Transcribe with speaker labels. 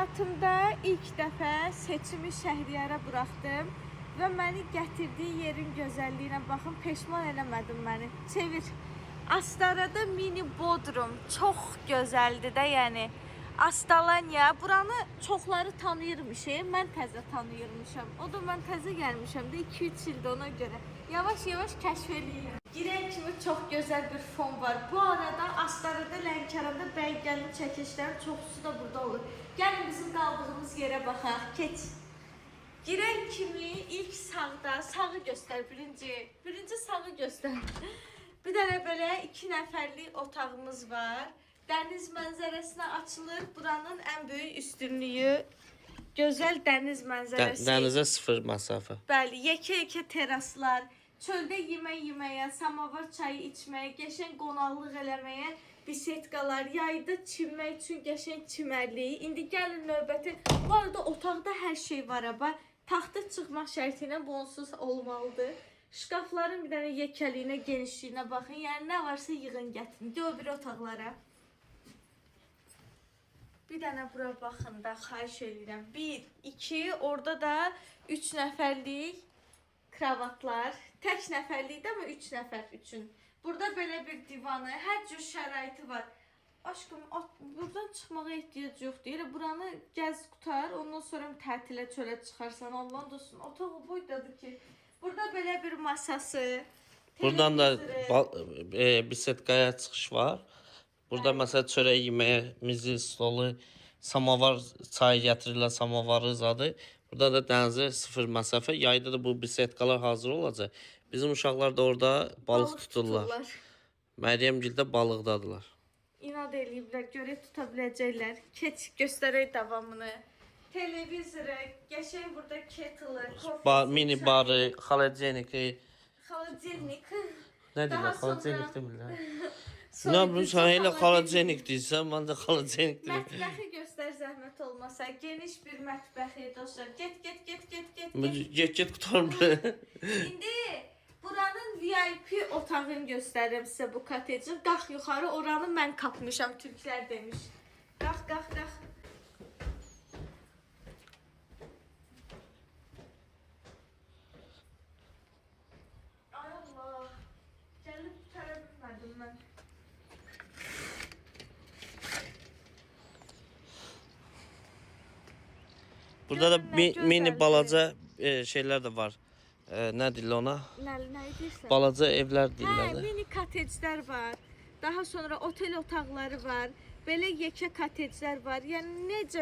Speaker 1: Həyatımda ilk dəfə seçimi Şəhriyara buraxdım və məni gətirdiyi yerin gözəlliyinə baxın, peşman eləmədim məni. Çevir. Astarada mini bodrum çox gözəldir də, yəni. Astalanya, buranı çoxları tanıyırmış, mən təzə tanıyırmışam. O da mən təzə gəlmişəm də 2-3 ildə ona görə. Yavaş-yavaş kəşf eləyirəm. Girən kimi çox gözəl bir fon var. Bu arada Astarada, Lənkəranda Bəygəlin çəkilişlərin çoxusu da burada olur. Gəlin bizim qaldığımız yerə baxaq. Keç. Girən kimi ilk sağda, sağı göstər birinci sağı göstər. Bir dənə belə 2 nəfərlik otağımız var. Dəniz mənzərəsinə açılır. Buranın ən böyük üstünlüyü gözəl dəniz mənzərəsi.
Speaker 2: Dənizə 0 məsafə.
Speaker 1: Bəli, yekə-yekə teraslar, çöldə yemək-yeməyə, samavar çayı içməyə, qəşəng qonaqlıq eləməyə bisetkalar, yayda çimmək üçün qəşəng çimərlik. İndi gəlin növbəti. Bu arada otaqda hər şey var ama taxta çıxmaq şərti ilə bu onsuz olmalıdır. Şkafların bir dənə yekəliyinə, genişliyinə baxın. Yəni nə varsa yığın gətirin. Də o bir otaqlara. Bir dənə bura baxın da, xahiş edirəm. 1, 2, orada da 3 nəfərlik kravatlar. Tək nəfərlikdir, amma 3 nəfər üçün. Burada belə bir divanı, hər cür şəraiti var. Aşkım, buradan çıxmağa ehtiyac yoxdur. Elə buranı gəz qutar, ondan sonra tətilə çölə çıxarsan. Allah'ın dostum, otaq o boydadır ki. Burada belə bir masası.
Speaker 2: Buradan da bisetkaya çıxış var. Burada məsələn çörək yeməyə, mizi, stolu, samavar çay gətirirlər, samavarı zadı. Burada da dənizə 0 məsafə. Yayda da bu bisetkalar hazır olacaq. Bizim uşaqlar da orada balıq tuturlar. Məryəmgil də balıqdadılar.
Speaker 1: İnad eləyiblər, görə tuta biləcəklər. Keç, göstərək davamını. Televizoru, qəşəng burada kettle'ı,
Speaker 2: Mini barı, xaladelniki.
Speaker 1: Xaladelnik.
Speaker 2: Nə deyirlər? Xaladelnik demirlər. Nə bileyim, sən elə xaladelnik deyirsən, mən də xaladelnik deyirəm.
Speaker 1: Mətbəxi göstər zəhmət olmasa. Geniş bir mətbəxi dostlar. Get.
Speaker 2: Get qutarmır.
Speaker 1: İndi buranın VIP otağını göstərirəm sizə bu kotecin. Qalx yuxarı, oranı mən kapmışam, türklər demiş. Qalx. Ay Allah. Gəlib qutara bilmədim mən.
Speaker 2: Burada da mini balaca şeylər də var. Nə deyirlər ona?
Speaker 1: Nə deyirsən?
Speaker 2: Balaca evlər deyirlər.
Speaker 1: Mini koteclər var. Daha sonra otel otaqları var. Belə yekə koteclər var. Yəni necə